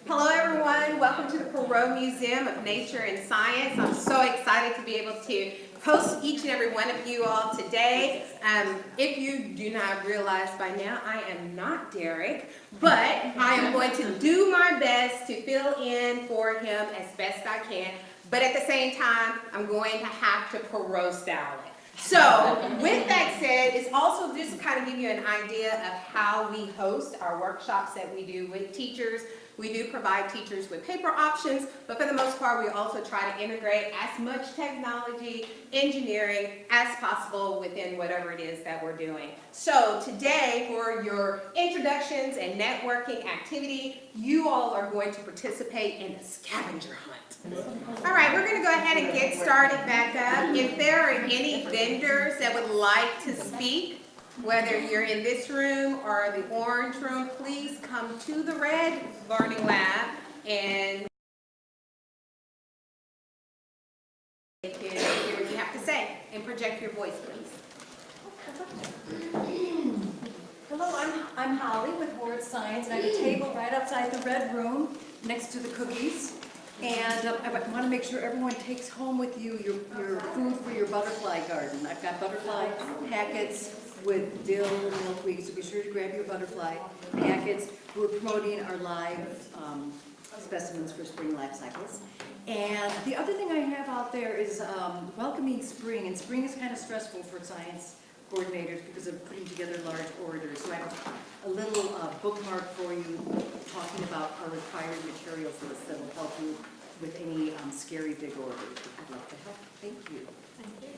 Hello everyone, welcome to the Perot Museum of Nature and Science. I'm so excited to be able to host each and every one of you all today. If you do not realize by now, I am not Derek, but I am going to do my best to fill in for him as best I can. But at the same time, I'm going to have to Perot style it. So with that said, it's also just to kind of give you an idea of how we host our workshops that we do with teachers. We do provide teachers with paper options, but for the most part, we also try to integrate as much technology, engineering as possible within whatever it is that we're doing. So today, for your introductions and networking activity, you all are going to participate in a scavenger hunt. All right, we're going to go ahead and get started back up. If there are any vendors that would like to speak, whether you're in this room or the orange room, please come to the red learning lab and hear what you have to say and project your voice, please. Hello, I'm Holly with Ward Science, and I have a table right outside the red room next to the cookies. And I want to make sure everyone takes home with you your food for your butterfly garden. I've got butterfly packets with dill and milkweed, so be sure to grab your butterfly packets. We're promoting our live specimens for spring life cycles. And the other thing I have out there is welcoming spring, and spring is kind of stressful for science coordinators because of putting together large orders. So I have a little bookmark for you talking about our required materials list that will help you with any scary big orders. I'd love to help. Thank you. Thank you.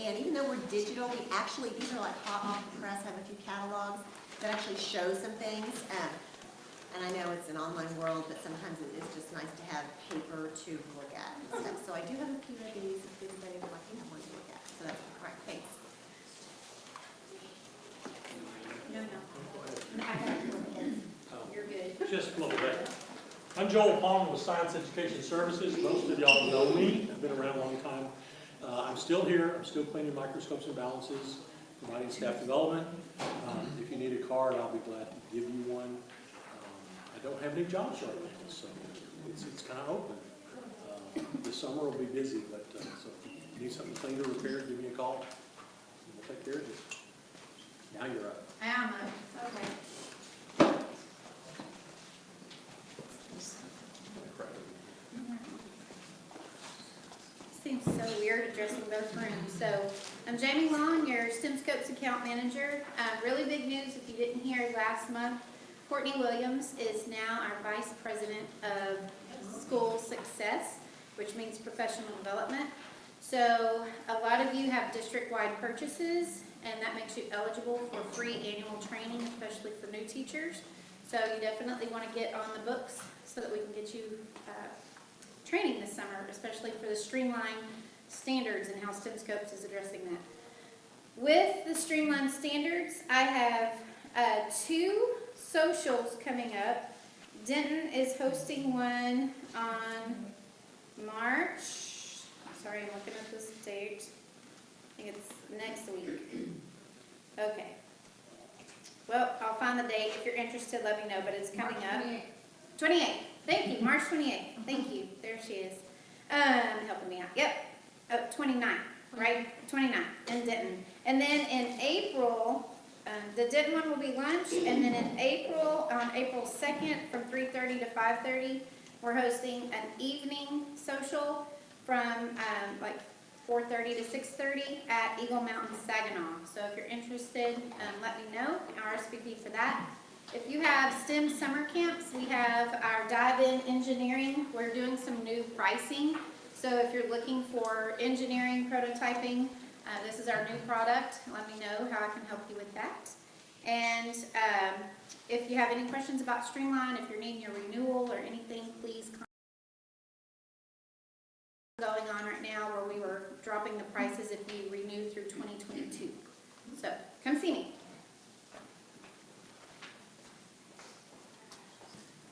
And even though we're digital, we actually, these are like hot off the press. I have a few catalogs that actually show some things. And I know it's an online world, but sometimes it is just nice to have paper to look at and stuff. So I do have a few of these if anybody would like to have one to look at. So that's all right. Thanks. No. You're good. Just a little bit. I'm Joel Palmer with Science Education Services. Most of y'all know me. I've been around a long time. I'm still here. I'm still cleaning microscopes and balances, providing staff development. If you need a card, I'll be glad to give you one. I don't have any jobs right now, so it's kind of open. This summer will be busy, but so if you need something cleaned or repaired, give me a call. We'll take care of you. Now you're up. I am up. Okay. Seems so weird addressing both rooms. So I'm Jamie Long, your STEM Scopes account manager. Really big news if you didn't hear last month. Courtney Williams is now our Vice President of School Success, which means professional development. So a lot of you have district-wide purchases, and that makes you eligible for free annual training, especially for new teachers. So you definitely want to get on the books so that we can get you training this summer, especially for the streamlined standards and how STEM Scopes is addressing that. With the streamlined standards, I have 2 socials coming up. Denton is hosting one on March, sorry, I'm looking at this date. I think it's next week. Okay. Well, I'll find the date. If you're interested, let me know, but it's coming up. 28th. Thank you. March 28th. Thank you. There she is. Helping me out. Yep. Oh, 29th, right? 29th in Denton. And then in April, the Denton one will be lunch. And then in April, on April 2nd, from 3:30 to 5:30, we're hosting an evening social from like 4:30 to 6:30 at Eagle Mountain, Saginaw. So if you're interested, let me know. RSVP for that. If you have STEM summer camps, we have our dive-in engineering. We're doing some new pricing. So if you're looking for engineering prototyping, this is our new product. Let me know how I can help you with that. And if you have any questions about Streamline, if you're needing your renewal or anything, please contact going on right now where we were dropping the prices if you renew through 2022. So come see me.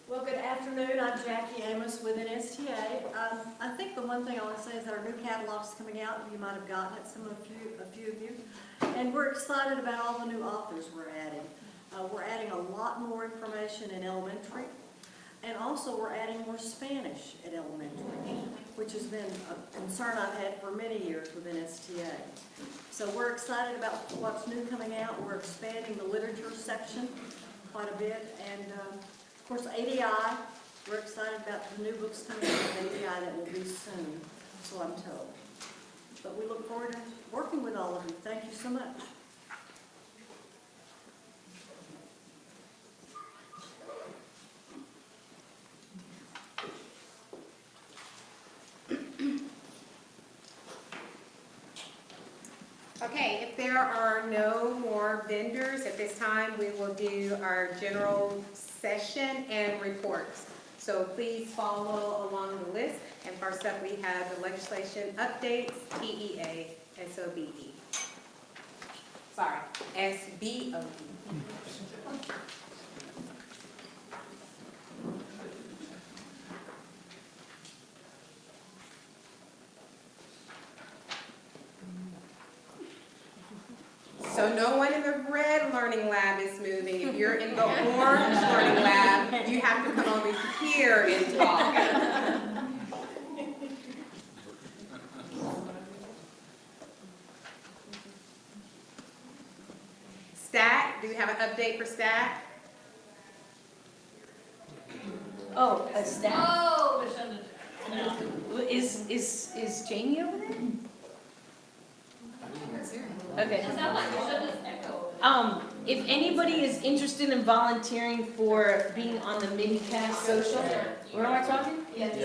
Well, good afternoon. I'm Jackie Amos with NSTA. I think the one thing I want to say is that our new catalog is coming out. You might have gotten it, a few of you. And we're excited about all the new authors we're adding. We're adding a lot more information in elementary. And also we're adding more Spanish at elementary, which has been a concern I've had for many years with NSTA. So we're excited about what's new coming out. We're expanding the literature section quite a bit. And of course, ADI, we're excited about the new books coming out of ADI that will be soon, so I'm told. But we look forward to working with all of you. Thank you so much. Okay, if there are no more vendors at this time, we will do our general session and reports. So please follow along the list. And first up, we have the legislation updates, TEA, SOBE. Sorry, SBOE. So no one in the red learning lab is moving. If you're in the orange learning lab, you have to come over here and talk. Stat, do we have an update for stat? Oh, a staff. Oh, is Jamie over there? Okay. If anybody is interested in volunteering for being on the mini-cast social, where am I talking? Yes.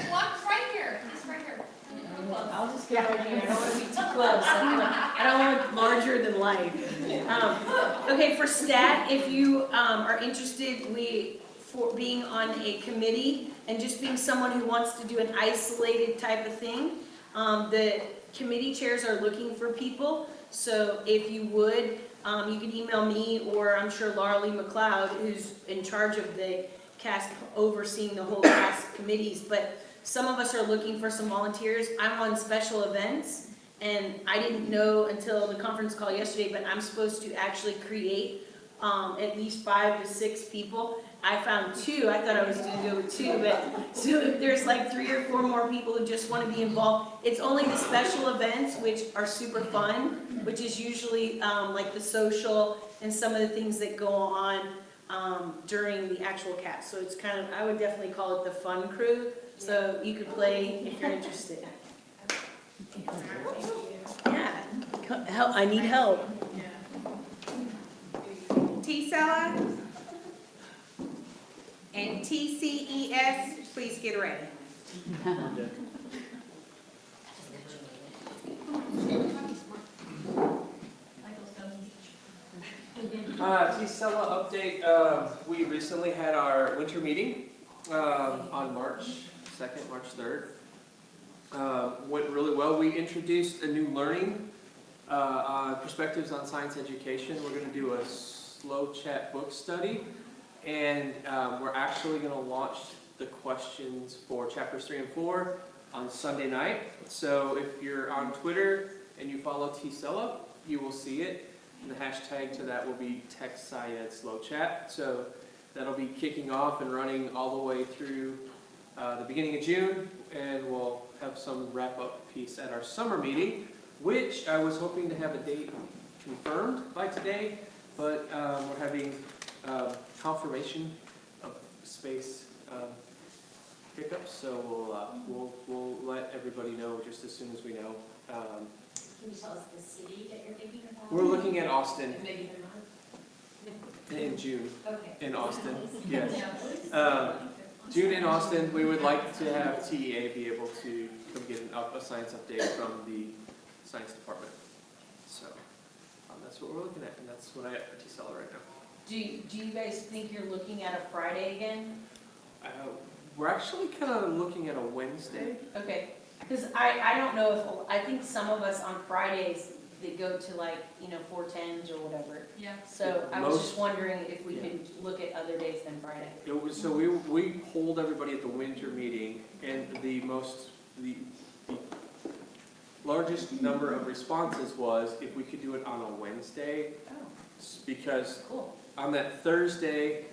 Walk right here. It's right here. I'll just get right here. I don't want to be too close. I don't want larger than life. Okay, for stat, if you are interested, for being on a committee and just being someone who wants to do an isolated type of thing, the committee chairs are looking for people. So if you would, you can email me, or I'm sure Laura Lee McLeod, who's in charge of the cast, overseeing the whole cast committees. But some of us are looking for some volunteers. I'm on special events, and I didn't know until the conference call yesterday, but I'm supposed to actually create at least 5 to 6 people. I found 2. I thought I was going to go with 2, but so if there's like 3 or 4 more people who just want to be involved, it's only the special events, which are super fun, which is usually like the social and some of the things that go on during the actual cast. So it's kind of, I would definitely call it the fun crew. So you could play if you're interested. Yeah, help. I need help. T-Cella and TCES, please get ready. T-Cella update, we recently had our winter meeting on March 2nd, March 3rd. Went really well. We introduced a new learning perspectives on science education. We're going to do a slow chat book study, and we're actually going to launch the questions for chapters 3 and 4 on Sunday night. So if you're on Twitter and you follow T-Cella, you will see it. And the hashtag to that will be TechSciEd Slow Chat. So that'll be kicking off and running all the way through the beginning of June, and we'll have some wrap-up piece at our summer meeting, which I was hoping to have a date confirmed by today, but we're having confirmation of space hiccups, so we'll let everybody know just as soon as we know. Can you tell us the city that you're thinking about? We're looking at Austin And maybe they're not? in June. Okay. In Austin, yes. June in Austin, we would like to have TEA be able to come get a science update from the science department. So That's what we're looking at, and that's what I have for T-Cella right now. Do you guys think you're looking at a Friday again? We're actually kind of looking at a Wednesday. Okay, because I don't know if, I think some of us on Fridays, they go to like, 410s or whatever. Yeah. So I was just wondering if we could look at other days than Friday. So we polled everybody at the winter meeting, and the largest number of responses was if we could do it on a Wednesday, Oh, because cool. on that Thursday,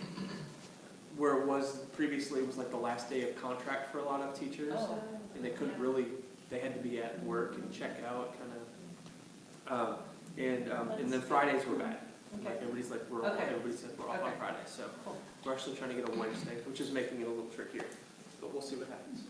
where it was previously, it was like the last day of contract for a lot of teachers, Oh, and they couldn't really, they had to be at work and check out, kind of. And then Fridays were bad. okay. Like everybody said we're off on Okay. Friday, so Cool. we're actually trying to get a Wednesday, which is making it a little trickier, but we'll see what happens.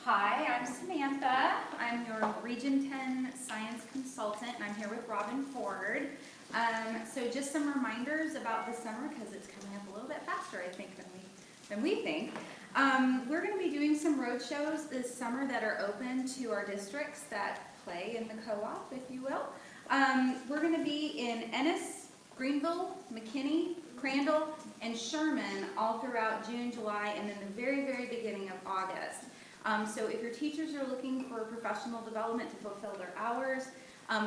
Hi, I'm Samantha. I'm your Region 10 Science Consultant, and I'm here with Robin Ford. So just some reminders about the summer, because it's coming up a little bit faster, I think, than we think. We're going to be doing some road shows this summer that are open to our districts that play in the co-op, if you will. We're going to be in M.A.S.S, Greenville, McKinney, Crandall, and Sherman all throughout June, July, and then the very, very beginning of August. So if your teachers are looking for professional development to fulfill their hours,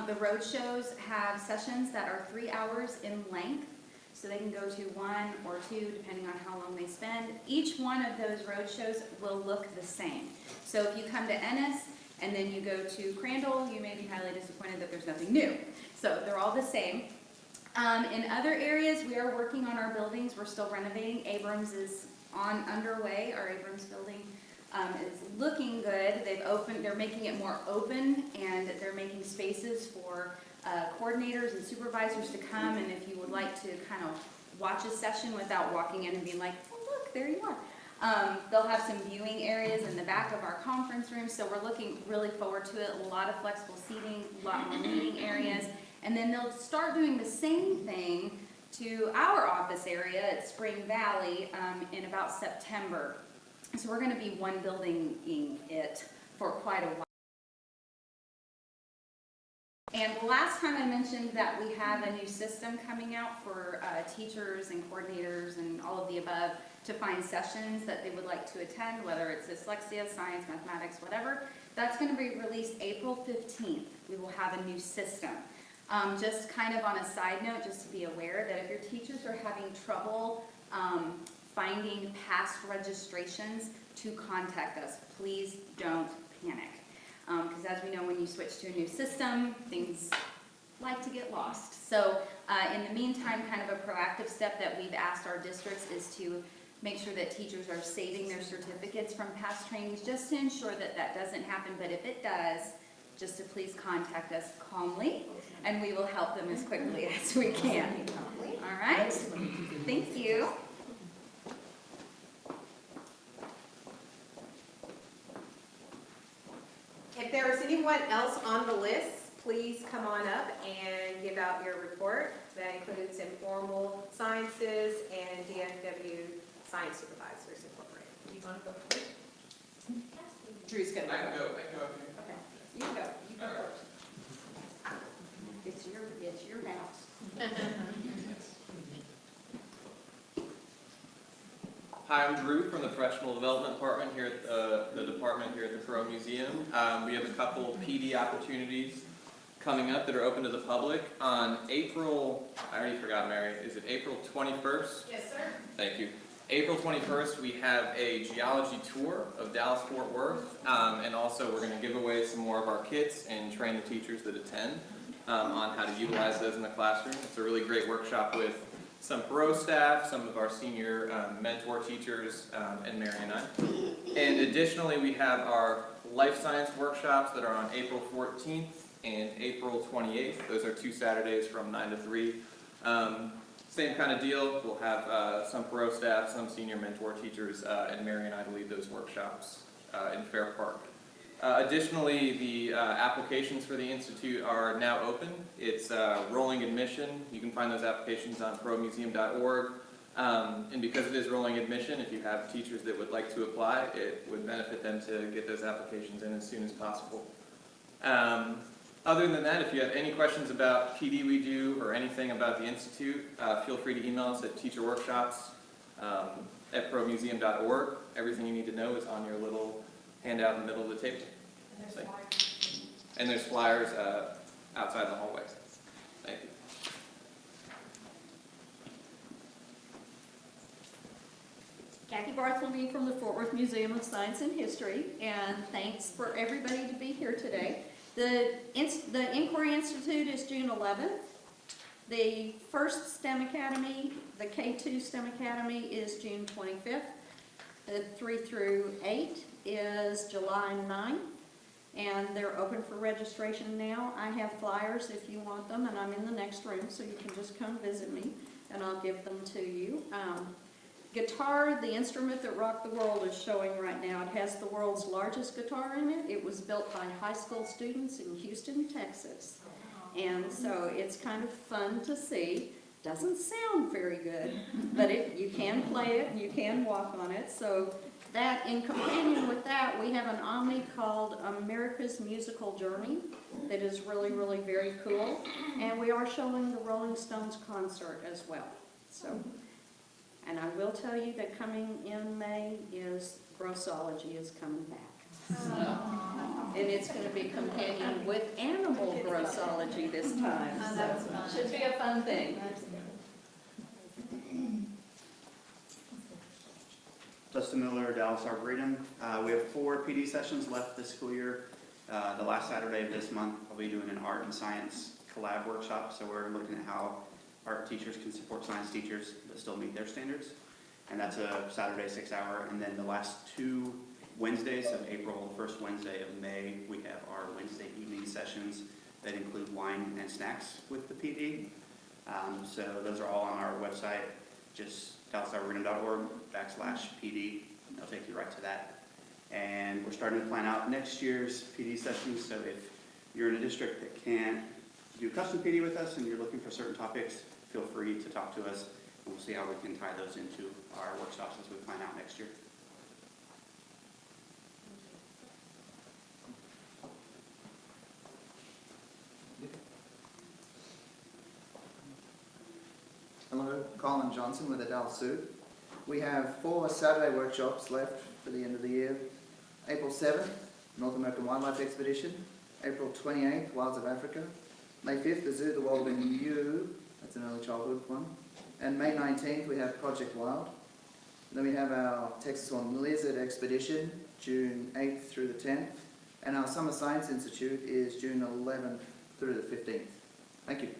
the road shows have sessions that are 3 hours in length, so they can go to 1 or 2 depending on how long they spend. Each one of those road shows will look the same. So if you come to M.A.S.S and then you go to Crandall, you may be highly disappointed that there's nothing new. So they're all the same. In other areas, we are working on our buildings. We're still renovating. Abrams is underway. Our Abrams building is looking good. They're making it more open, and they're making spaces for coordinators and supervisors to come, and if you would like to kind of watch a session without walking in and being like, oh look, there you are. They'll have some viewing areas in the back of our conference room, so we're looking really forward to it. A lot of flexible seating, a lot more meeting areas, and then they'll start doing the same thing to our office area at Spring Valley in about September. So we're going to be one building-ing it for quite a while. And the last time I mentioned that we have a new system coming out for teachers and coordinators and all of the above to find sessions that they would like to attend, whether it's dyslexia, science, mathematics, whatever. That's going to be released April 15th. We will have a new system. Just kind of on a side note, just to be aware that if your teachers are having trouble finding past registrations, to contact us. Please don't panic. Because as we know, when you switch to a new system, things like to get lost. So in the meantime, kind of a proactive step that we've asked our districts is to make sure that teachers are saving their certificates from past trainings, just to ensure that that doesn't happen. But if it does, just to please contact us calmly, and we will help them as quickly as we can. All right? Thank you. If there is anyone else on the list, please come on up and give out your report. That includes informal sciences and DFW Science Supervisors Incorporated. You want to go first? Drew's going to go. I can go. Okay, you can go. You go first. It's your house. Hi, I'm Drew from the Professional Development Department here at the department here at the Perot Museum. We have a couple PD opportunities coming up that are open to the public on April, I already forgot, Mary, is it April 21st? Yes, sir. Thank you. April 21st, we have a geology tour of Dallas-Fort Worth, and also we're going to give away some more of our kits and train the teachers that attend on how to utilize those in the classroom. It's a really great workshop with some Perot staff, some of our senior mentor teachers, and Mary and I. And additionally, we have our life science workshops that are on April 14th and April 28th. Those are 2 Saturdays from 9 to 3. Same kind of deal. We'll have some Perot staff, some senior mentor teachers, and Mary and I to lead those workshops in Fair Park. Additionally, the applications for the Institute are now open. It's rolling admission. You can find those applications on perotmuseum.org. And because it is rolling admission, if you have teachers that would like to apply, it would benefit them to get those applications in as soon as possible. Other than that, if you have any questions about PD we do or anything about the Institute, feel free to email us at teacherworkshops@promuseum.org. Everything you need to know is on your little handout in the middle of the table. And there's flyers outside the hallway. Thank you. Kathy Bartholomew from the Fort Worth Museum of Science and History, and thanks for everybody to be here today. The Inquiry Institute is June 11th. The first STEM Academy, the K2 STEM Academy, is June 25th. The 3 through 8 is July 9th, and they're open for registration now. I have flyers if you want them, and I'm in the next room, so you can just come visit me, and I'll give them to you. Guitar, the instrument that rocked the world, is showing right now. It has the world's largest guitar in it. It was built by high school students in Houston, Texas. And so it's kind of fun to see. Doesn't sound very good, but you can play it and you can walk on it. So that, in companion with that, we have an Omni called America's Musical Journey that is really, really very cool. And we are showing the Rolling Stones concert as well. So. And I will tell you that coming in May is grossology is coming back. And it's going to be companion with animal grossology this time. So should be a fun thing. Justin Miller, Dallas Arboretum. We have 4 PD sessions left this school year. The last Saturday of this month, I'll be doing an art and science collab workshop. So we're looking at how art teachers can support science teachers but still meet their standards. And that's a Saturday 6-hour. And then the last 2 Wednesdays of April, the first Wednesday of May, we have our Wednesday evening sessions that include wine and snacks with the PD. So those are all on our website, just dallasarboretum.org/PD. They'll take you right to that. And we're starting to plan out next year's PD sessions. So if you're in a district that can't do custom PD with us and you're looking for certain topics, feel free to talk to us, and we'll see how we can tie those into our workshops as we plan out next year. Hello, Colin Johnson with the Dallas Zoo. We have 4 Saturday workshops left for the end of the year. April 7th, North American Wildlife Expedition. April 28th, Wilds of Africa. May 5th, The Zoo, The World in You. That's an early childhood one. And May 19th, we have Project Wild. And then we have our Texas Horned Lizard Expedition, June 8th through the 10th. And our Summer Science Institute is June 11th through the 15th. Thank you.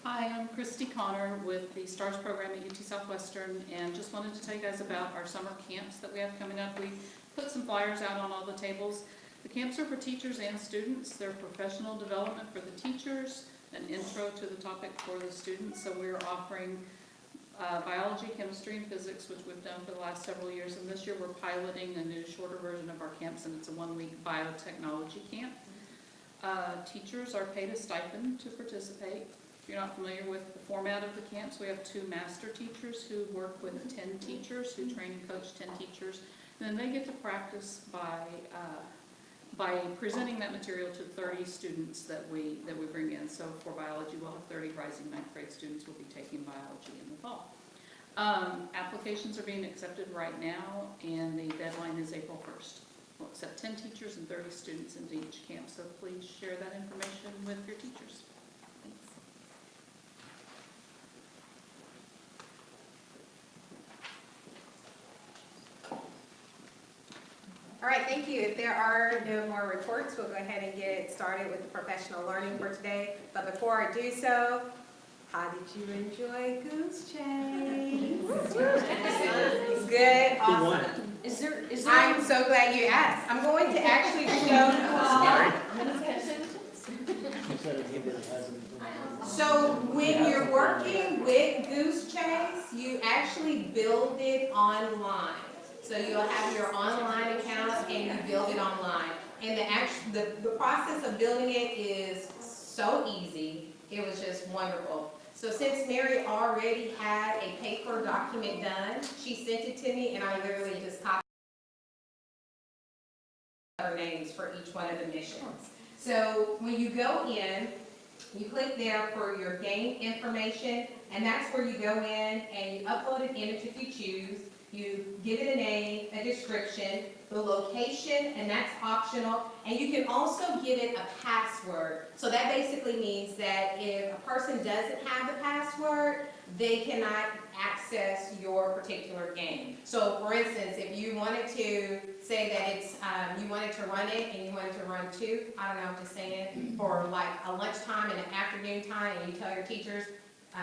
Hi, I'm Christy Connor with the STARS program at UT Southwestern, and just wanted to tell you guys about our summer camps that we have coming up. We put some flyers out on all the tables. The camps are for teachers and students. They're professional development for the teachers, an intro to the topic for the students. So we're offering biology, chemistry, and physics, which we've done for the last several years. And this year we're piloting a new shorter version of our camps, and it's a 1-week biotechnology camp. Teachers are paid a stipend to participate. If you're not familiar with the format of the camps, we have 2 master teachers who work with 10 teachers, who train and coach 10 teachers. And then they get to practice by presenting that material to 30 students that we bring in. So for biology, we'll have 30 rising 9th grade students will be taking biology in the fall. Applications are being accepted right now, and the deadline is April 1st. We'll accept 10 teachers and 30 students into each camp, so please share that information with your teachers. Thanks. All right, thank you. If there are no more reports, we'll go ahead and get started with the professional learning for today. But before I do so, how did you enjoy Goose Chase? Good, awesome. Is there I'm so glad you asked. I'm going to actually show you all. So when you're working with Goose Chase, you actually build it online. So you'll have your online account and you build it online. And the process of building it is so easy. It was just wonderful. So since Mary already had a paper document done, she sent it to me and I literally just copied their names for each one of the missions. So when you go in, you click there for your game information, and that's where you go in and you upload an image if you choose. You give it a name, a description, the location, and that's optional. And you can also give it a password. So that basically means that if a person doesn't have the password, they cannot access your particular game. So for instance, if you wanted to say that it's, you wanted to run it and you wanted to run two, I don't know, I'm just saying, for like a lunchtime and an afternoon time, and you tell your teachers,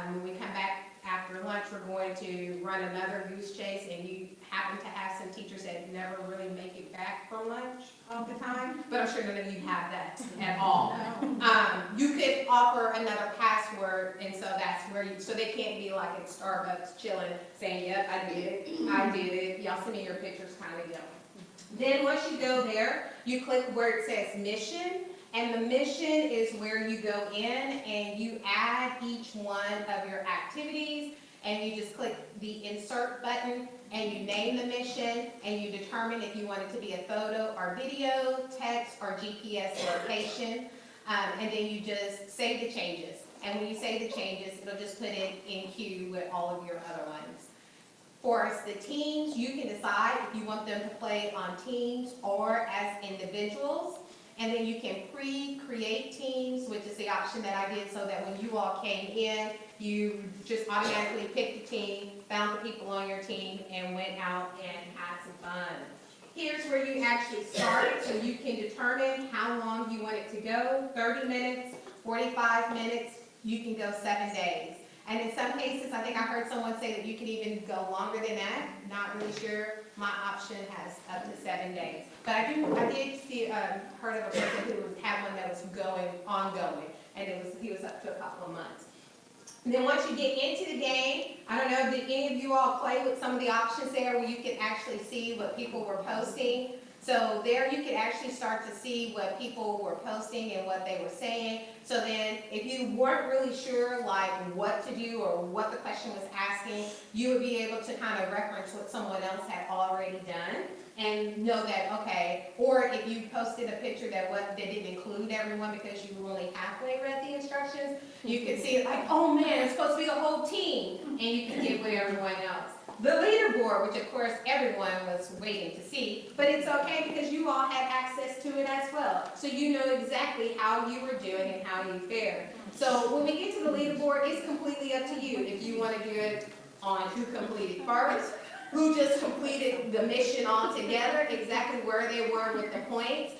when we come back after lunch, we're going to run another goose chase, and you happen to have some teachers that never really make it back from lunch all the time, but I'm sure none of you have that at all. You could offer another password, and so that's where you, so they can't be like at Starbucks chilling, saying, yep, I did it, y'all send me your pictures kind of deal. Then once you go there, you click where it says mission, and the mission is where you go in and you add each one of your activities, and you just click the insert button and you name the mission, and you determine if you want it to be a photo or video, text, or GPS location, and then you just save the changes. And when you save the changes, it'll just put it in queue with all of your other ones. For the teams, you can decide if you want them to play on teams or as individuals. And then you can pre-create teams, which is the option that I did, so that when you all came in, you just automatically picked the team, found the people on your team, and went out and had some fun. Here's where you actually start, so you can determine how long you want it to go, 30 minutes, 45 minutes, you can go 7 days. And in some cases, I think I heard someone say that you could even go longer than that. Not really sure. My option has up to 7 days. But I did see, heard of a person who had one that was ongoing, and he was up to a couple of months. And then once you get into the game, I don't know, did any of you all play with some of the options there where you can actually see what people were posting? So there you can actually start to see what people were posting and what they were saying. So then if you weren't really sure like what to do or what the question was asking, you would be able to kind of reference what someone else had already done and know that, okay, or if you posted a picture that didn't include everyone because you only halfway read the instructions, you could see it like, oh man, it's supposed to be the whole team, and you can get with everyone else. The leaderboard, which of course everyone was waiting to see, but it's okay because you all had access to it as well. So you know exactly how you were doing and how you fared. So when we get to the leaderboard, it's completely up to you if you want to do it on who completed first, who just completed the mission altogether, exactly where they were with the points.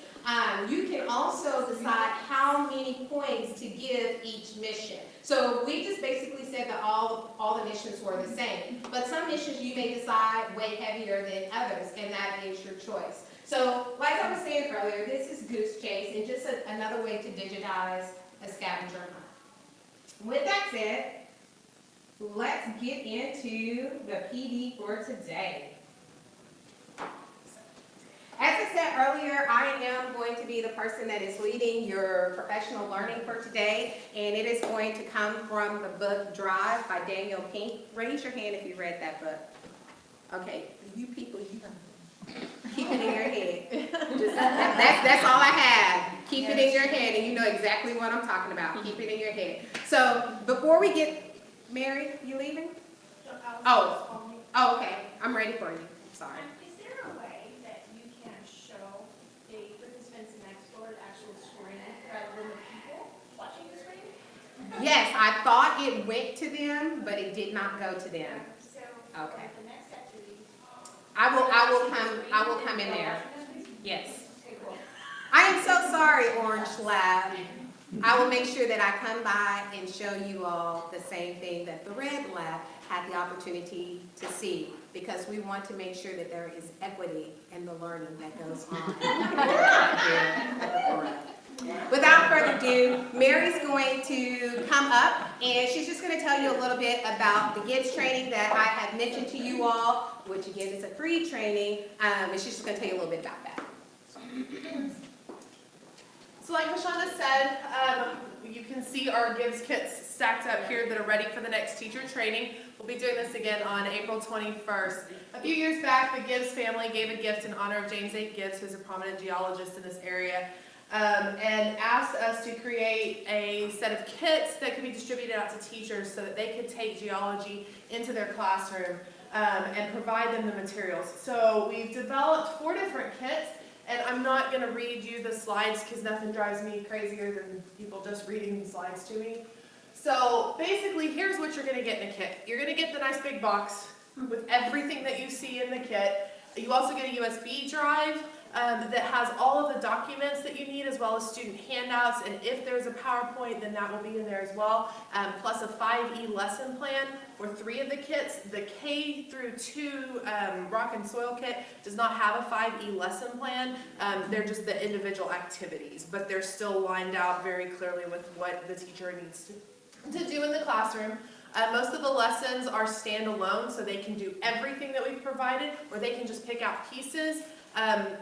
You can also decide how many points to give each mission. So we just basically said that all the missions were the same. But some missions you may decide way heavier than others, and that is your choice. So like I was saying earlier, this is Goose Chase, and just another way to digitize a scavenger hunt. With that said, let's get into the PD for today. As I said earlier, I am going to be the person that is leading your professional learning for today, and it is going to come from the book Drive by Daniel Pink. Raise your hand if you read that book. Okay, you people, you keep it in your head. That's all I have. Keep it in your head, and you know exactly what I'm talking about. Keep it in your head. So before we get, Mary, you leaving? Oh, okay. I'm ready for you. Sorry. Is there a way that you can show the participants in Explore the actual screen rather than the people watching the screen? Yes, I thought it went to them, but it did not go to them. So Okay. the next activity. I will come in there. Yes. I am so sorry, Orange Lab. I will make sure that I come by and show you all the same thing that the Red Lab had the opportunity to see, because we want to make sure that there is equity in the learning that goes on here. Without further ado, Mary's going to come up, and she's just going to tell you a little bit about the GIDS training that I have mentioned to you all, which again is a free training, and she's just going to tell you a little bit about that. So like Mashana said, you can see our Gives kits stacked up here that are ready for the next teacher training. We'll be doing this again on April 21st. A few years back, the Gives family gave a gift in honor of James A. Gibbs, who's a prominent geologist in this area, and asked us to create a set of kits that could be distributed out to teachers so that they could take geology into their classroom and provide them the materials. So we've developed 4 different kits. And I'm not going to read you the slides because nothing drives me crazier than people just reading the slides to me. So basically, here's what you're going to get in a kit. You're going to get the nice big box with everything that you see in the kit. You also get a USB drive that has all of the documents that you need, as well as student handouts. And if there's a PowerPoint, then that will be in there as well. Plus a 5E lesson plan for 3 of the kits. The K through 2 rock and soil kit does not have a 5E lesson plan. They're just the individual activities, but they're still lined out very clearly with what the teacher needs to do in the classroom. Most of the lessons are standalone, so they can do everything that we've provided, or they can just pick out pieces.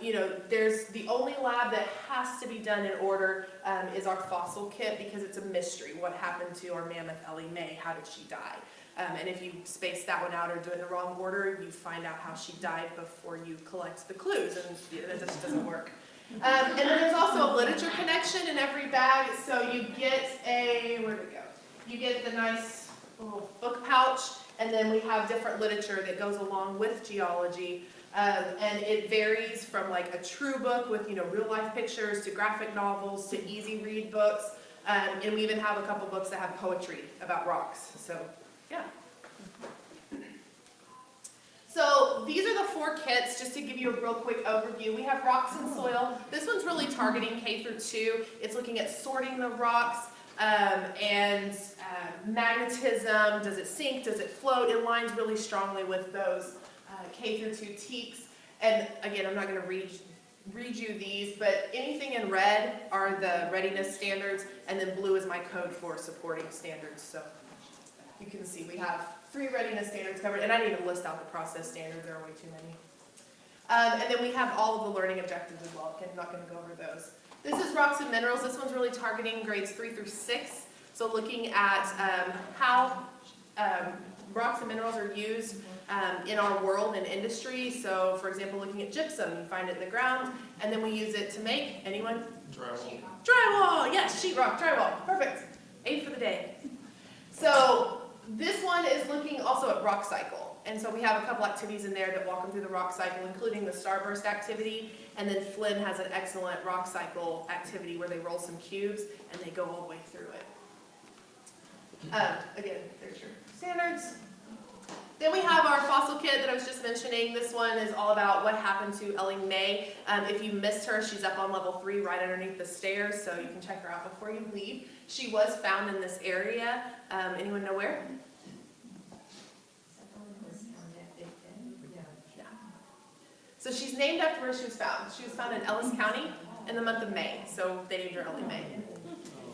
You know, there's the only lab that has to be done in order is our fossil kit, because it's a mystery. What happened to our mammoth Ellie Mae? How did she die? And if you space that one out or do it in the wrong order, you find out how she died before you collect the clues, and it just doesn't work. And then there's also a literature connection in every bag, so you get a, where'd it go? You get the nice little book pouch, and then we have different literature that goes along with geology. And it varies from like a true book with, you know, real life pictures to graphic novels to easy read books. And we even have a couple books that have poetry about rocks. So, yeah. So these are the 4 kits, just to give you a real quick overview. We have rocks and soil. This one's really targeting K through 2. It's looking at sorting the rocks and magnetism. Does it sink? Does it float? It aligns really strongly with those K through 2 TEKs. And again, I'm not going to read you these, but anything in red are the readiness standards, and then blue is my code for supporting standards. So you can see we have 3 readiness standards covered, and I didn't even list out the process standards. There are way too many. And then we have all of the learning objectives as well. I'm not going to go over those. This is rocks and minerals. This one's really targeting grades 3 through 6. So looking at how rocks and minerals are used in our world and industry. So for example, looking at gypsum, you find it in the ground, and then we use it to make, anyone? Drywall. Drywall, yes, sheetrock, drywall, perfect. 8 for the day. So this one is looking also at rock cycle. And so we have a couple activities in there that walk them through the rock cycle, including the starburst activity. And then Flynn has an excellent rock cycle activity where they roll some cubes and they go all the way through it. Again, there's your standards. Then we have our fossil kit that I was just mentioning. This one is all about what happened to Ellie Mae. If you missed her, she's up on level 3 right underneath the stairs, so you can check her out before you leave. She was found in this area. Anyone know where? Yeah. So she's named after where she was found. She was found in Ellis County in the month of May, so they named her Ellie Mae.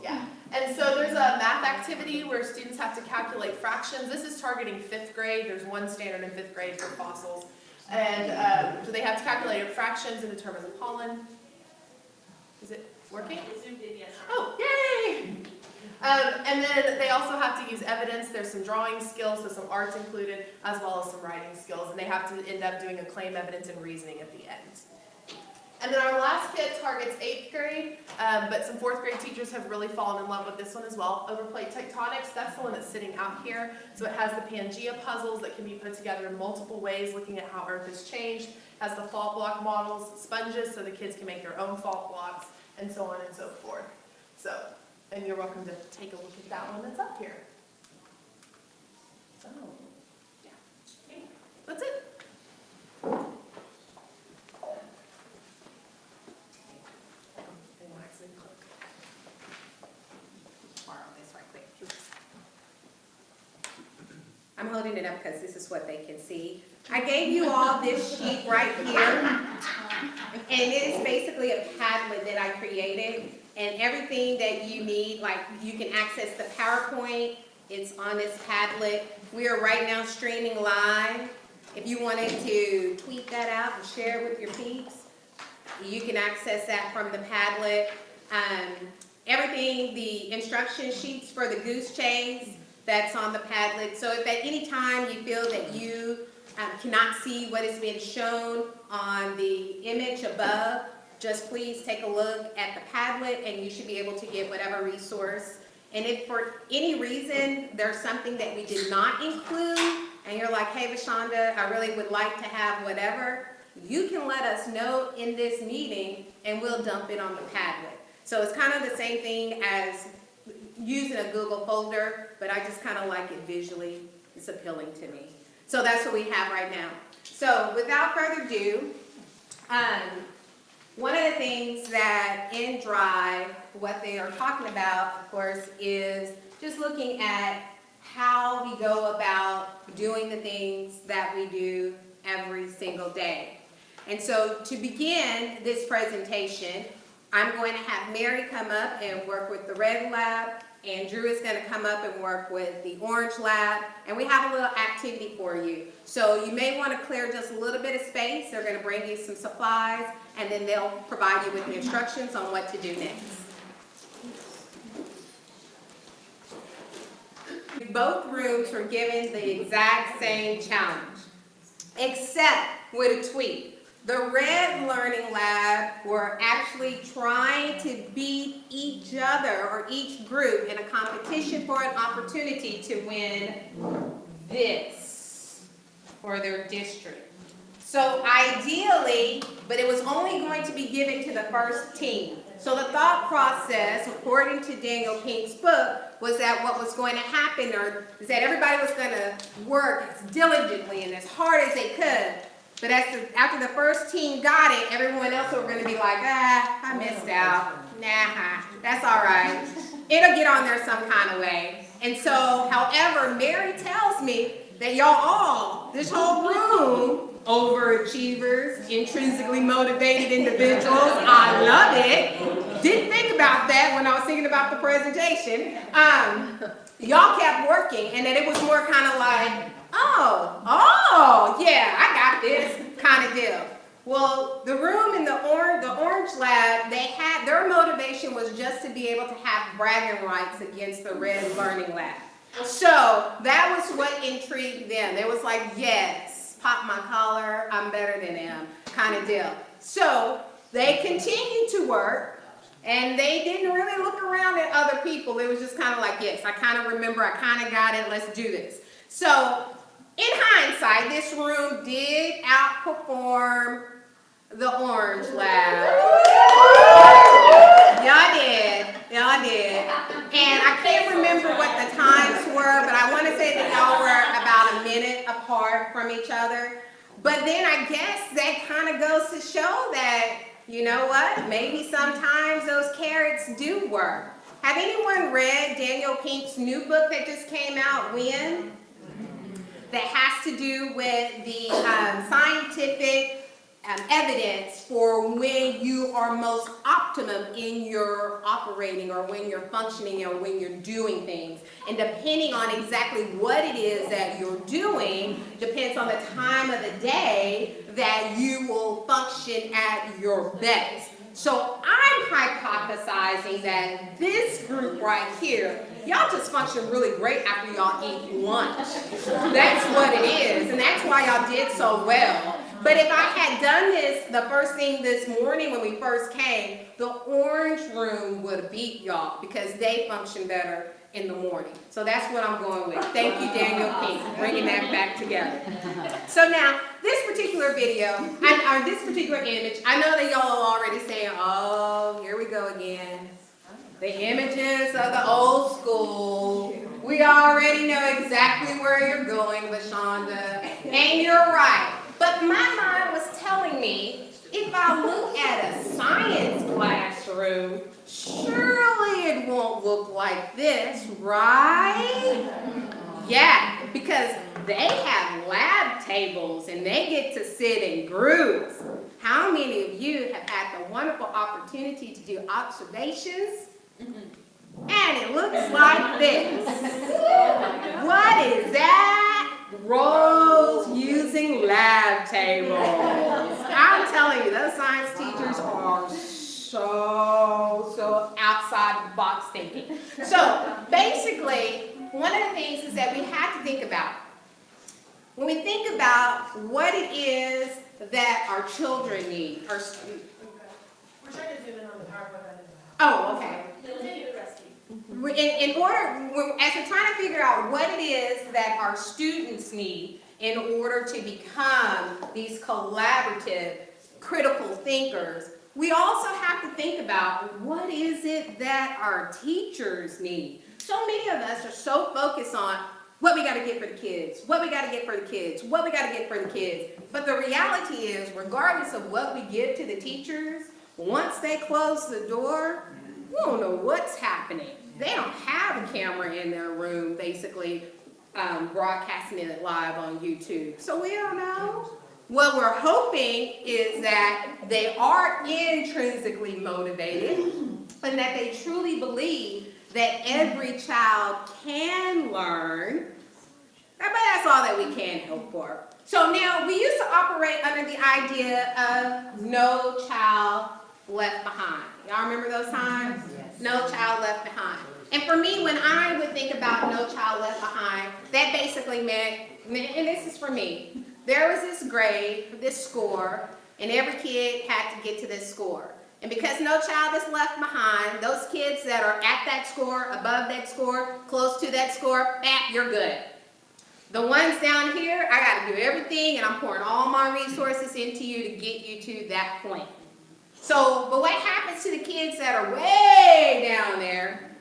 Yeah. And so there's a math activity where students have to calculate fractions. This is targeting 5th grade. There's one standard in 5th grade for fossils. And so they have to calculate fractions and determine the pollen. Is it working? It zoomed in, yes. Oh, yay! And then they also have to use evidence. There's some drawing skills, so some art's included, as well as some writing skills. And they have to end up doing a claim, evidence, and reasoning at the end. And then our last kit targets 8th grade, but some 4th grade teachers have really fallen in love with this one as well. Overplate tectonics, that's the one that's sitting out here. So it has the Pangea puzzles that can be put together in multiple ways, looking at how Earth has changed. It has the fault block models, sponges, so the kids can make their own fault blocks, and so on and so forth. So, and you're welcome to take a look at that one that's up here. So, yeah. That's it. I'm holding it up because this is what they can see. I gave you all this sheet right here, and it is basically a Padlet that I created, and everything that you need, like you can access the PowerPoint, it's on this Padlet. We are right now streaming live. If you wanted to tweet that out and share it with your peeps, you can access that from the Padlet. everything, the instruction sheets for the goose chase, that's on the Padlet. So if at any time you feel that you cannot see what is being shown on the image above, just please take a look at the Padlet and you should be able to get whatever resource. And if for any reason there's something that we did not include and you're like, hey, Vashonda, I really would like to have whatever, you can let us know in this meeting and we'll dump it on the Padlet. So it's kind of the same thing as using a Google folder, but I just kind of like it visually. It's appealing to me. So that's what we have right now. So without further ado, one of the things that in Drive, what they are talking about, of course, is just looking at how we go about doing the things that we do every single day. And so to begin this presentation, I'm going to have Mary come up and work with the red lab, and Drew is going to come up and work with the orange lab, and we have a little activity for you. So you may want to clear just a little bit of space. They're going to bring you some supplies, and then they'll provide you with the instructions on what to do next. Both rooms were given the exact same challenge, except with a tweak. The red learning lab were actually trying to beat each other or each group in a competition for an opportunity to win this for their district. So ideally, but it was only going to be given to the first team. So the thought process, according to Daniel Pink's book, was that what was going to happen is that everybody was going to work as diligently and as hard as they could. But after the first team got it, everyone else were going to be like, I missed out. Nah, that's all right. It'll get on there some kind of way. And so, however, Mary tells me that y'all all, this whole room, overachievers, intrinsically motivated individuals, I love it. Didn't think about that when I was thinking about the presentation. Y'all kept working, and that it was more kind of like, oh, yeah, I got this kind of deal. Well, the room in the orange lab, their motivation was just to be able to have bragging rights against the red learning lab. So that was what intrigued them. It was like, yes, pop my collar, I'm better than them kind of deal. So they continued to work, and they didn't really look around at other people. It was just kind of like, yes, I kind of remember, I kind of got it, let's do this. So in hindsight, this room did outperform the orange lab. Y'all did. And I can't remember what the times were, but I want to say that y'all were about a minute apart from each other. But then I guess that kind of goes to show that, you know what, maybe sometimes those carrots do work. Have anyone read Daniel Pink's new book that just came out, When? That has to do with the scientific evidence for when you are most optimum in your operating or when you're functioning or when you're doing things. And depending on exactly what it is that you're doing, depends on the time of the day that you will function at your best. So I'm hypothesizing that this group right here, y'all just function really great after y'all eat lunch. That's what it is, and that's why y'all did so well. But if I had done this the first thing this morning when we first came, the orange room would have beat y'all because they function better in the morning. So that's what I'm going with. Thank you, Daniel Pink, for bringing that back together. So now, this particular video, or this particular image, I know that y'all are already saying, oh, here we go again. The images of the old school. We already know exactly where you're going, Vashonda. And you're right. But my mind was telling me, if I look at a science classroom, surely it won't look like this, right? Yeah, because they have lab tables and they get to sit in groups. How many of you have had the wonderful opportunity to do observations? And it looks like this. What is that? Rows using lab tables. I'm telling you, those science teachers are so thinking. So basically, one of the things is that we have to think about, when we think about what it is that our children need, We're trying to zoom in on the PowerPoint. oh, okay. Continue the rest. In order, as we're trying to figure out what it is that our students need in order to become these collaborative, critical thinkers, we also have to think about what is it that our teachers need. So many of us are so focused on what we got to get for the kids, what we got to get for the kids, what we got to get for the kids. But the reality is, regardless of what we give to the teachers, once they close the door, we don't know what's happening. They don't have a camera in their room, basically broadcasting it live on YouTube. So we don't know. What we're hoping is that they are intrinsically motivated and that they truly believe that every child can learn. But that's all that we can hope for. So now, we used to operate under the idea of no child left behind. Y'all remember those times? Yes. No child left behind. And for me, when I would think about no child left behind, that basically meant, and this is for me, there was this grade, this score, and every kid had to get to this score. And because no child is left behind, those kids that are at that score, above that score, close to that score, you're good. The ones down here, I got to do everything, and I'm pouring all my resources into you to get you to that point. So, but what happens to the kids that are way down there,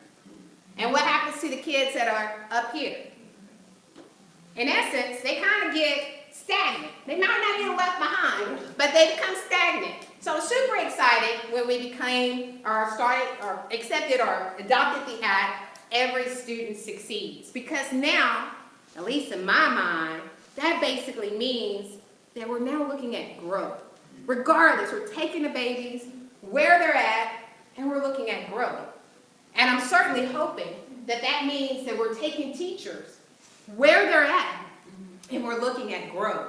and what happens to the kids that are up here? In essence, they kind of get stagnant. They might not get left behind, but they become stagnant. So I was super excited when we became, or started, or accepted, or adopted the act, Every Student Succeeds. Because now, at least in my mind, that basically means that we're now looking at growth. Regardless, we're taking the babies where they're at, and we're looking at growth. And I'm certainly hoping that that means that we're taking teachers where they're at, and we're looking at growth.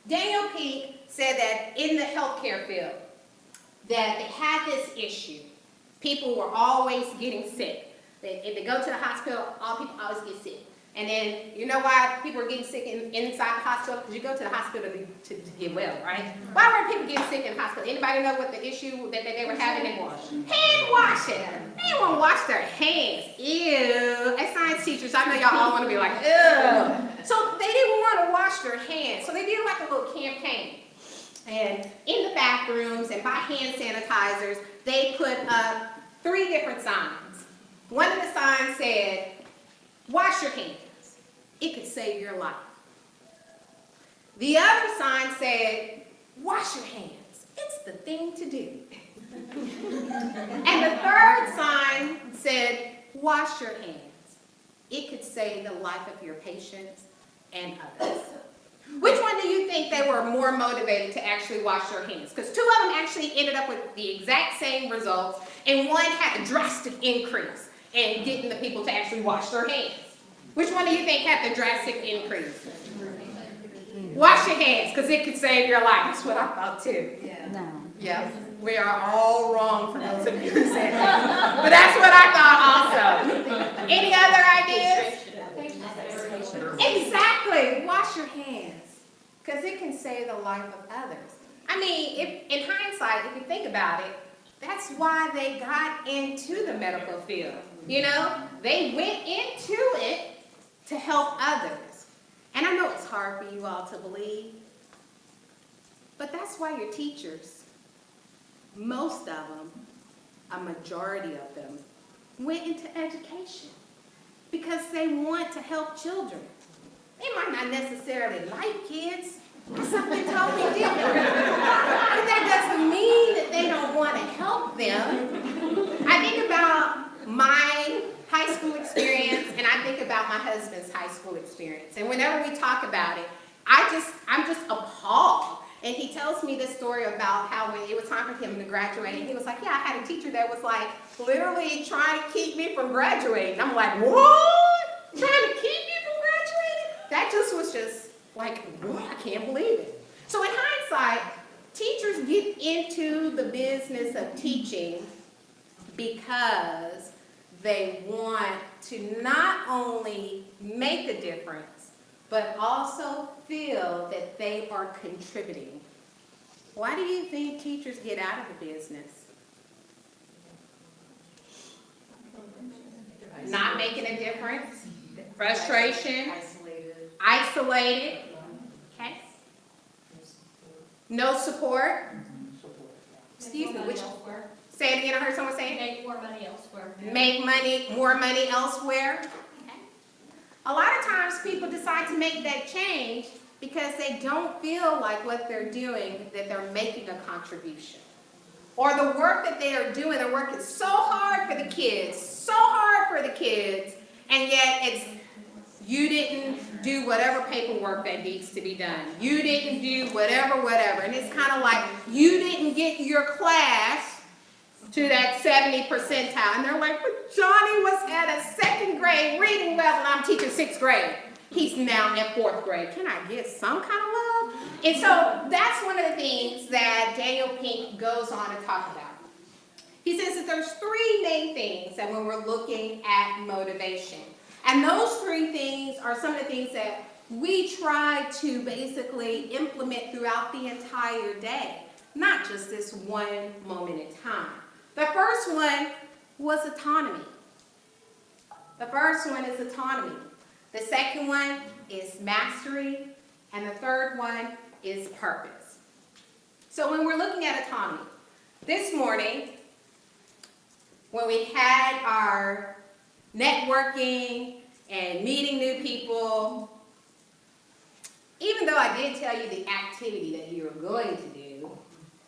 Daniel Peake said that in the healthcare field, that they had this issue. People were always getting sick. If they go to the hospital, all people always get sick. And then, you know why people are getting sick inside the hospital? Because you go to the hospital to get well, right? Why were people getting sick in the hospital? Anybody know what the issue that they were having? Hand washing. They didn't want to wash their hands. Ew. As science teachers, I know y'all all want to be like, ew. So they didn't want to wash their hands. So they did like a little campaign. And in the bathrooms and by hand sanitizers, they put up 3 different signs. One of the signs said, wash your hands. It could save your life. The other sign said, wash your hands. It's the thing to do. And the third sign said, wash your hands. It could save the life of your patients and others. Which one do you think they were more motivated to actually wash their hands? Because 2 of them actually ended up with the exact same results, and one had a drastic increase in getting the people to actually wash their hands. Which one do you think had the drastic increase? Wash your hands, because it could save your life. That's what I thought too. Yeah. No. Yeah. We are all wrong for those of you who said that. But that's what I thought also. Any other ideas? Exactly. Wash your hands, because it can save the life of others. I mean, in hindsight, if you think about it, that's why they got into the medical field. You know, they went into it to help others. And I know it's hard for you all to believe, but that's why your teachers, most of them, a majority of them, went into education because they want to help children. They might not necessarily like kids. It's something totally different. But that doesn't mean that they don't want to help them. I think about my high school experience, and I think about my husband's high school experience. And whenever we talk about it, I'm just appalled. And he tells me this story about how when it was time for him to graduate, and he was like, yeah, I had a teacher that was like literally trying to keep me from graduating. I'm like, what? Trying to keep you from graduating? That just was just like, whoa, I can't believe it. So in hindsight, teachers get into the business of teaching because they want to not only make a difference, but also feel that they are contributing. Why do you think teachers get out of the business? Not making a difference, frustration, isolated, okay? No support. Excuse me, which, say it again, I heard someone say it. Make more money elsewhere. Make money, more money elsewhere. Okay. A lot of times people decide to make that change because they don't feel like what they're doing, that they're making a contribution. Or the work that they are doing, they're working so hard for the kids, and yet it's, you didn't do whatever paperwork that needs to be done. You didn't do whatever. And it's kind of like, you didn't get your class to that 70 percentile. And they're like, but Johnny was at a second grade reading level and I'm teaching sixth grade. He's now in fourth grade. Can I get some kind of love? And so that's one of the things that Daniel Pink goes on to talk about. He says that there's three main things that when we're looking at motivation. And those three things are some of the things that we try to basically implement throughout the entire day, not just this one moment in time. The first one was autonomy. The second one is mastery. And the third one is purpose. So when we're looking at autonomy, this morning, when we had our networking and meeting new people, even though I did tell you the activity that you were going to do,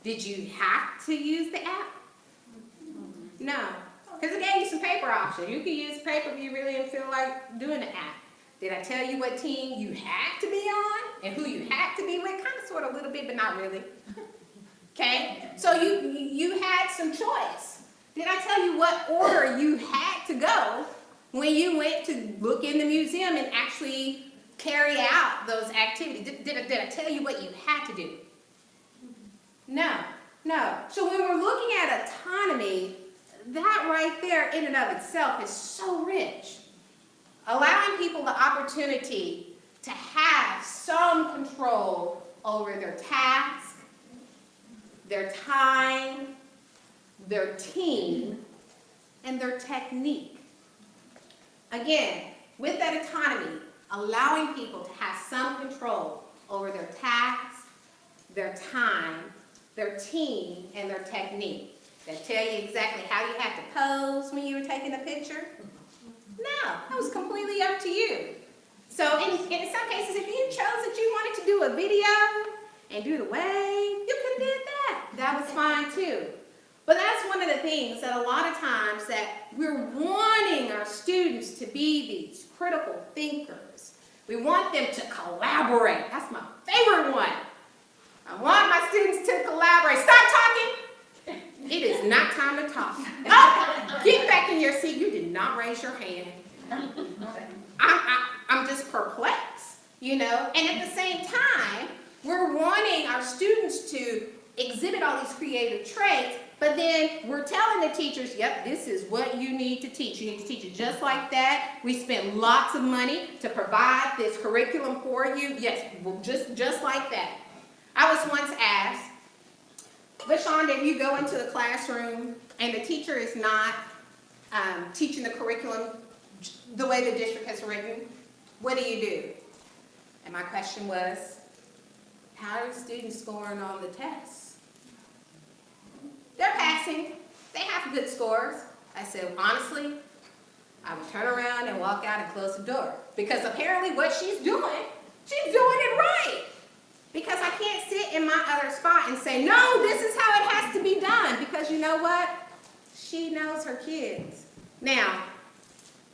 did you have to use the app? No, because it gave you some paper options. You can use paper if you really didn't feel like doing the app. Did I tell you what team you had to be on and who you had to be with? Kind of, sort of, a little bit, but not really. Okay, so you had some choice. Did I tell you what order you had to go when you went to look in the museum and actually carry out those activities? Did I tell you what you had to do? No. So when we're looking at autonomy, that right there in and of itself is so rich. Allowing people the opportunity to have some control over their task, their time, their team, and their technique. Again, with that autonomy, allowing people to have some control over their tasks, their time, their team, and their technique. That tell you exactly how you have to pose when you were taking a picture? No, that was completely up to you. So in some cases, if you chose that you wanted to do a video and do the wave, you could have did that. That was fine too. But that's one of the things that a lot of times that we're wanting our students to be these critical thinkers. We want them to collaborate. That's my favorite one. I want my students to collaborate. Stop talking. It is not time to talk. Oh, get back in your seat. You did not raise your hand. I'm just perplexed, you know. And at the same time, we're wanting our students to exhibit all these creative traits, but then we're telling the teachers, yep, this is what you need to teach. You need to teach it just like that. We spend lots of money to provide this curriculum for you. Yes, well, just like that. I was once asked, LaShonda, if you go into the classroom and the teacher is not teaching the curriculum the way the district has written, what do you do? And my question was, how are the students scoring on the tests? They're passing. They have good scores. I said, honestly, I would turn around and walk out and close the door. Because apparently what she's doing it right. Because I can't sit in my other spot and say, no, this is how it has to be done. Because you know what? She knows her kids. Now,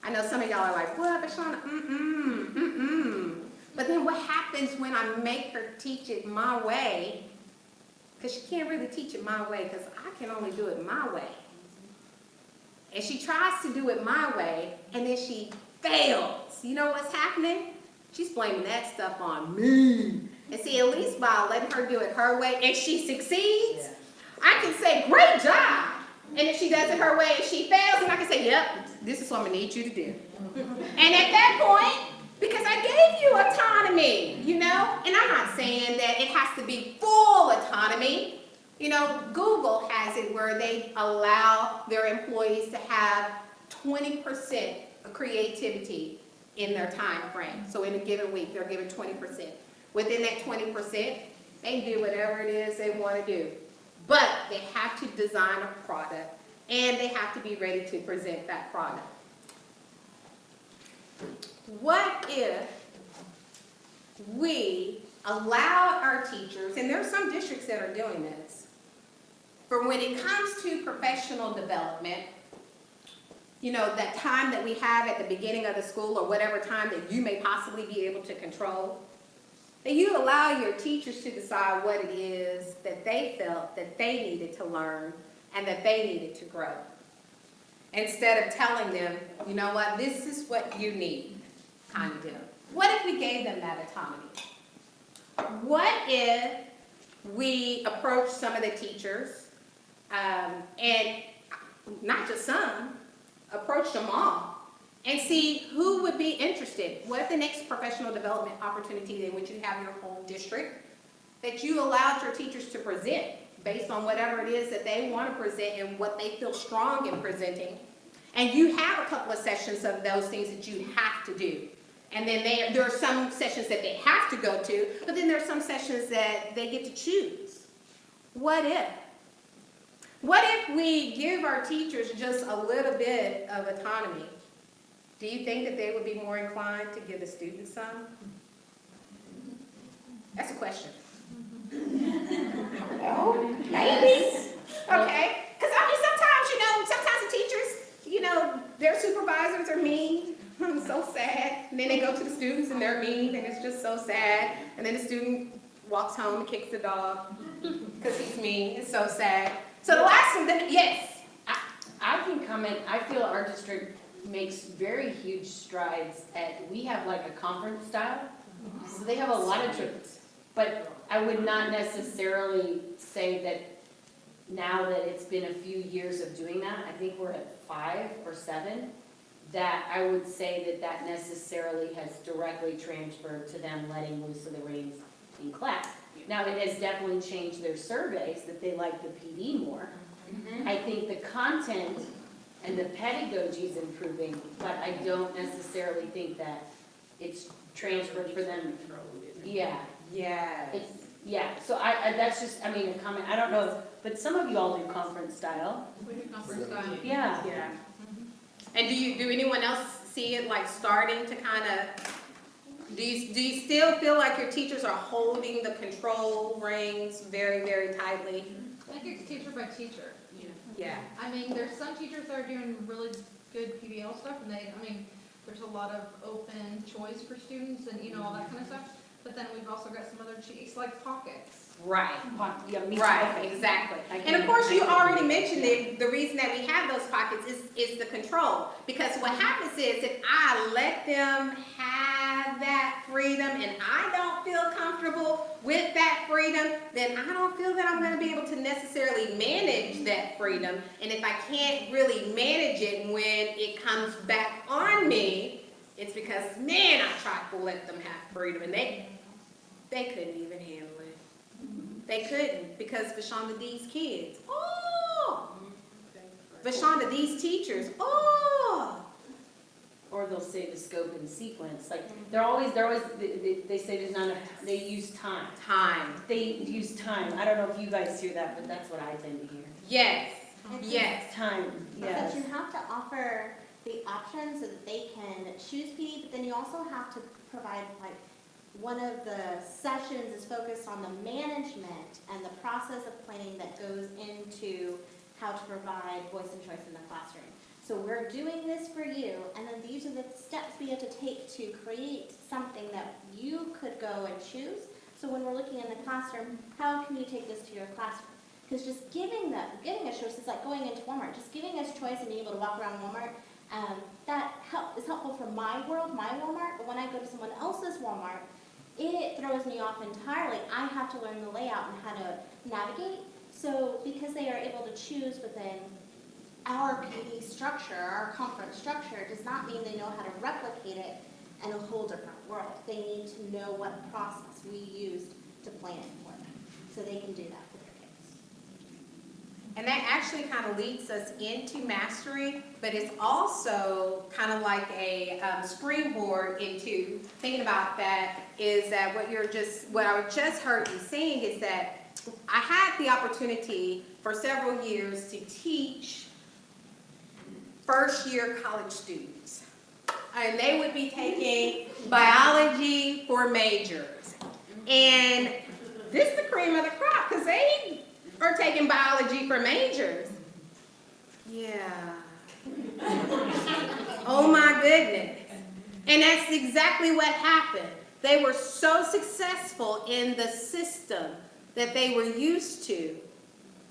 I know some of y'all are like, what, Shauna? But then what happens when I make her teach it my way? Because she can't really teach it my way because I can only do it my way. And she tries to do it my way, and then she fails. You know what's happening? She's blaming that stuff on me. And see, at least by letting her do it her way, and she succeeds, I can say, great job. And if she does it her way and she fails, and I can say, say, yep, this is what I'm gonna need you to do. And at that point, because I gave you autonomy, you know, and I'm not saying that it has to be full autonomy. You know, Google has it where they allow their employees to have 20% of creativity in their time frame. So in a given week, they're given 20%. Within that 20%, they do whatever it is they want to do. But they have to design a product, and they have to be ready to present that product. What if we allow our teachers, and there are some districts that are doing this, for when it comes to professional development, you know, that time that we have at the beginning of the school or whatever time that you may possibly be able to control, that you allow your teachers to decide what it is that they felt that they needed to learn and that they needed to grow. Instead of telling them, you know what, this is what you need, kind of deal. What if we gave them that autonomy? What if we approached some of the teachers, and not just some, approached them all, and see who would be interested. What if the next professional development opportunity in which you have your home district, that you allowed your teachers to present based on whatever it is that they want to present and what they feel strong in presenting, and you have a couple of sessions of those things that you have to do. And then there are some sessions that they have to go to, but then there are some sessions that they get to choose. What if? What if we give our teachers just a little bit of autonomy? Do you think that they would be more inclined to give the students some? That's a question. Oh, maybe. Okay. Because I mean, sometimes the teachers, you know, their supervisors are mean. I'm so sad. And then they go to the students and they're mean, and it's just so sad. And then the student walks home and kicks the dog because he's mean. It's so sad. So the last one, yes. I can comment, I feel our district makes very huge strides we have like a conference style. So they have a lot of trips. But I would not necessarily say that now that it's been a few years of doing that, I think we're at 5 or 7, that I would say that necessarily has directly transferred to them letting loose of the reins in class. Now, it has definitely changed their surveys that they like the PD more. Mm-hmm. I think the content and the pedagogy is improving, but I don't necessarily think that it's transferred for them. Yeah. Yeah. Yeah, so that's just, I mean, a comment. I don't know, but some of you all do conference style. We do conference style. Yeah. Yeah. And do anyone else see it like starting to kind of, do you still feel like your teachers are holding the control reins very, very tightly? I think it's teacher by teacher. Yeah. I mean, there's some teachers that are doing really good PBL stuff, and there's a lot of open choice for students and, you know, all that kind of stuff. But then we've also got some other cheats, like pockets. Right. Yeah, right, exactly. And of course, you already mentioned that the reason that we have those pockets is the control. Because what happens is if I let them have that freedom and I don't feel comfortable with that freedom, then I don't feel that I'm going to be able to necessarily manage that freedom. And if I can't really manage it when it comes back on me, it's because, man, I tried to let them have freedom and they couldn't even handle it. They couldn't because Vashonda, these kids, Vashonda, these teachers, Or they'll say the scope and sequence. Like they say there's not enough, they use time. They use time. I don't know if you guys hear that, but that's what I tend to hear. Yes. Yes. Time. Yes. But you have to offer the option so that they can choose PD, but then you also have to provide, like, one of the sessions is focused on the management and the process of planning that goes into how to provide voice and choice in the classroom. So we're doing this for you, and then these are the steps we have to take to create something that you could go and choose. So when we're looking in the classroom, how can you take this to your classroom? Because just giving us choice is like going into Walmart. Just giving us choice and being able to walk around Walmart, that is helpful for my world, my Walmart, but when I go to someone else's Walmart, it throws me off entirely. I have to learn the layout and how to navigate. So because they are able to choose within our PD structure, our conference structure, does not mean they know how to replicate it in a whole different world. They need to know what process we used to plan it for them, so they can do that for their kids. And that actually kind of leads us into mastery, but it's also kind of like a springboard into thinking about that, is that what I just heard you saying is that I had the opportunity for several years to teach first-year college students. And they would be taking biology for majors. And this is the cream of the crop, because they are taking biology for majors. Yeah. Oh my goodness. And that's exactly what happened. They were so successful in the system that they were used to,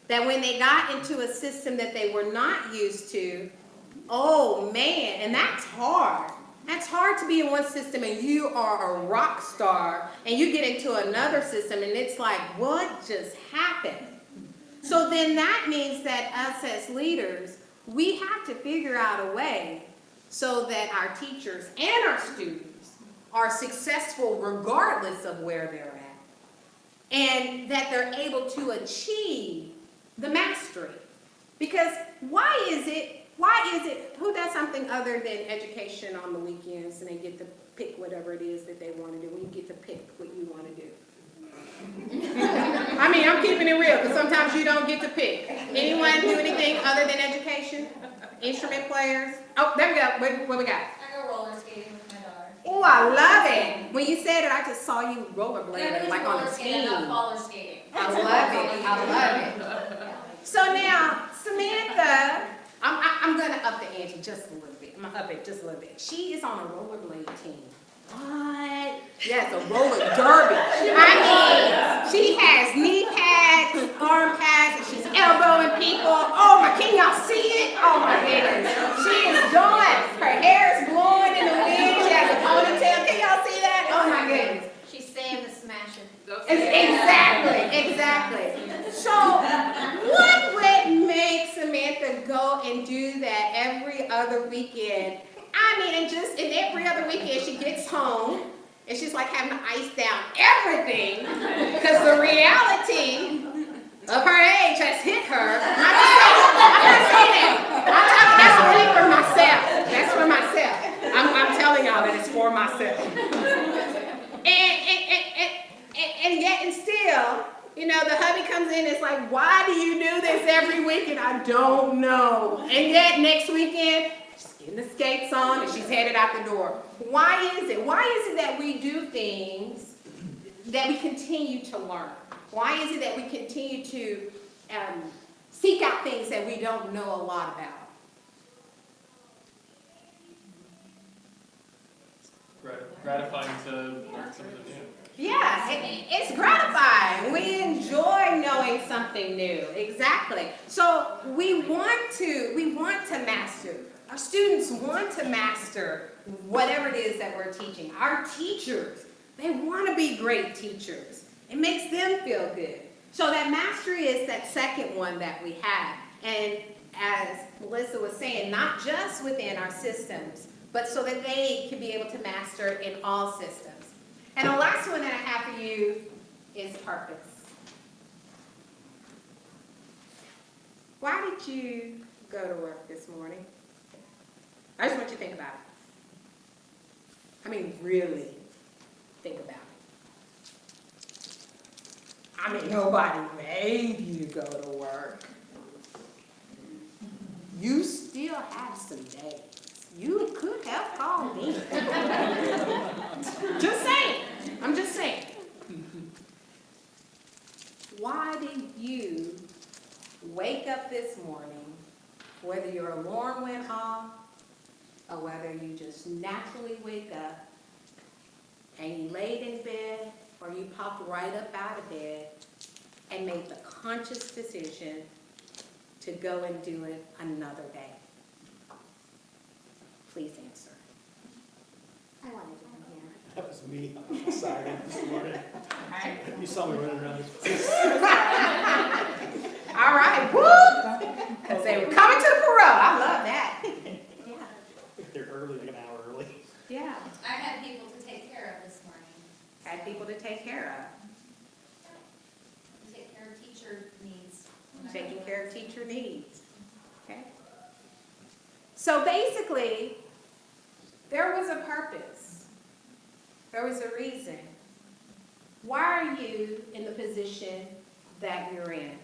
that when they got into a system that they were not used to, oh man, and that's hard. That's hard to be in one system and you are a rock star, and you get into another system and it's like, what just happened? So then that means that us as leaders, we have to figure out a way so that our teachers and our students are successful regardless of where they're at, and that they're able to achieve the mastery. Because why is it, who does something other than education on the weekends and they get to pick whatever it is that they want to do, when you get to pick what you want to do? I mean, I'm keeping it real, because sometimes you don't get to pick. Anyone do anything other than education? Instrument players? Oh, there we go. What we got? I go roller skating with my daughter. Oh, I love it. When you said it, I just saw you rollerblading like on a team. Not roller skating. I love it. I love it. So now, Samantha, I'm going to up the ante just a little bit. I'm going to up it just a little bit. She is on a rollerblade team. What? Yes, a roller derby. I mean, she has knee pads, arm pads, and she's elbowing people. Oh my, can y'all see it? Oh my goodness. She is going. Her hair is blowing in the wind. She has a ponytail. Can y'all see that? Oh my goodness. She's saying the smashing. Exactly. So, what would make Samantha go and do that every other weekend? I mean, and every other weekend she gets home and she's like having to ice down everything because the reality of her age has hit her. I'm not saying that. That's really for myself. That's for myself. I'm telling y'all that it's for myself. And yet and still, you know, the hubby comes in and it's like, why do you do this every weekend? I don't know. And yet next weekend, she's getting the skates on and she's headed out the door. Why is it? Why is it that we do things that we continue to learn? Why is it that we continue to seek out things that we don't know a lot about? Gratifying to learn something new. Yeah, it's gratifying. We enjoy knowing something new. Exactly. So we want to master. Our students want to master whatever it is that we're teaching. Our teachers, they want to be great teachers. It makes them feel good. So that mastery is that second one that we have. And as Melissa was saying, not just within our systems, but so that they can be able to master in all systems. And the last one that I have for you is purpose. Why did you go to work this morning? I just want you to think about it. I mean, really think about it. I mean, nobody made you go to work. You still have some days. You could have called me. Just saying. I'm just saying. Why did you wake up this morning, whether your alarm went off or whether you just naturally wake up and you laid in bed or you popped right up out of bed and made the conscious decision to go and do it another day? Please answer. I wanted to come here. That was me. I was excited this morning. You saw me running around. All right, woo! Because they were coming to the parole. take care of? Take care of teacher needs. Taking care of teacher needs. Okay? So basically, there was a purpose. There was a reason. Why are you in the position that you're in?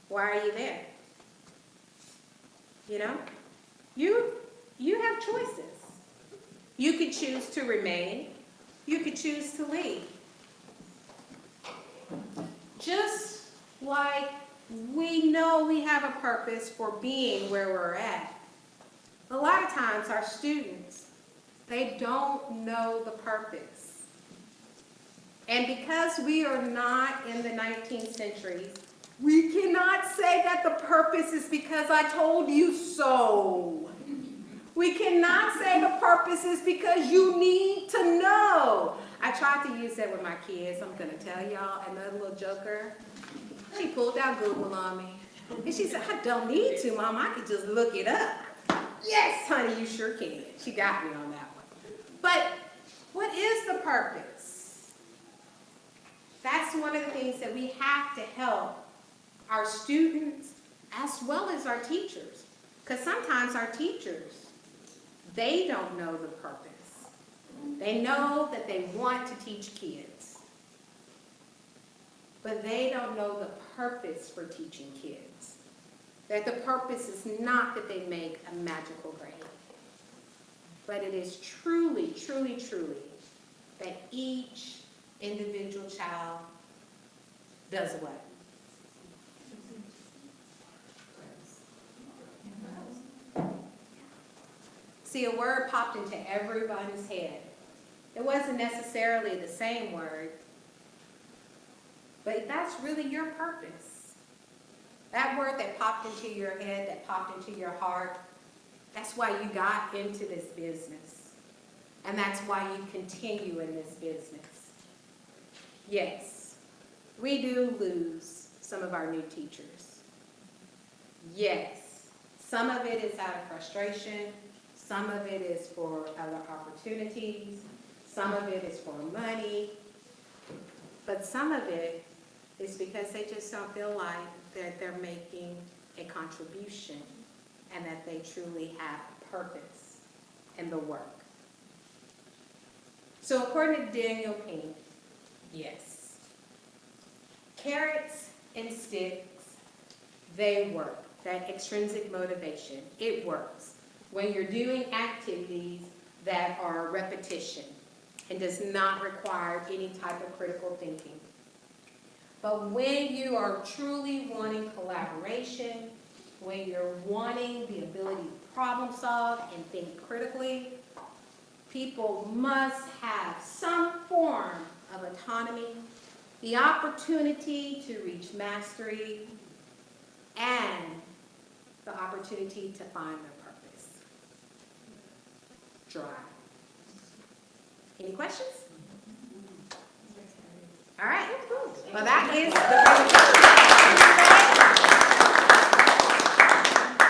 Why are you there? You know? You have choices. You could choose to remain. You could choose to leave. Just like we know we have a purpose for being where we're at. A lot of times our students, they don't know the purpose. And because we are not in the 19th century, we cannot say that the purpose is because I told you so. We cannot say the purpose is because you need to know. I tried to use that with my kids. I'm going to tell y'all another little joker. She pulled out Google on me. And she said, I don't need to, Mom. I could just look it up. Yes, honey, you sure can. She got me on that one. But what is the purpose? That's one of the things that we have to help our students as well as our teachers. Because sometimes our teachers, they don't know the purpose. They know that they want to teach kids, but they don't know the purpose for teaching kids. That the purpose is not that they make a magical grade, but it is truly, truly, truly that each individual child does what? See, a word popped into everybody's head. It wasn't necessarily the same word, but that's really your purpose. That word that popped into your head, that popped into your heart, that's why you got into this business. And that's why you continue in this business. Yes, we do lose some of our new teachers. Yes, some of it is out of frustration. Some of it is for other opportunities. Some of it is for money. But some of it is because they just don't feel like that they're making a contribution and that they truly have a purpose in the work. So according to Daniel Pink, yes, carrots and sticks, they work. That extrinsic motivation, it works when you're doing activities that are repetition and does not require any type of critical thinking. But when you are truly wanting collaboration, when you're wanting the ability to problem solve and think critically, people must have some form of autonomy, the opportunity to reach mastery, and the opportunity to find their purpose. Drive. Any questions? All right. Well, that is the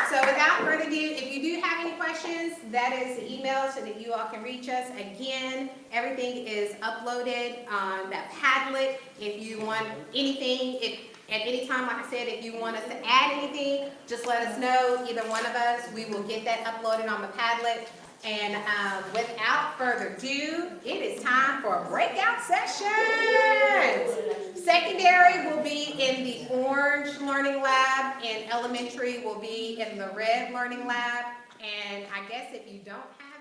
So without further ado, if you do have any questions, that is the email so that you all can reach us. Again, everything is uploaded on that Padlet. If you want anything, at any time, like I said, if you want us to add anything, just let us know, either one of us. We will get that uploaded on the Padlet. And without further ado, it is time for breakout sessions. Secondary will be in the orange learning lab, and elementary will be in the red learning lab. And I guess if you don't have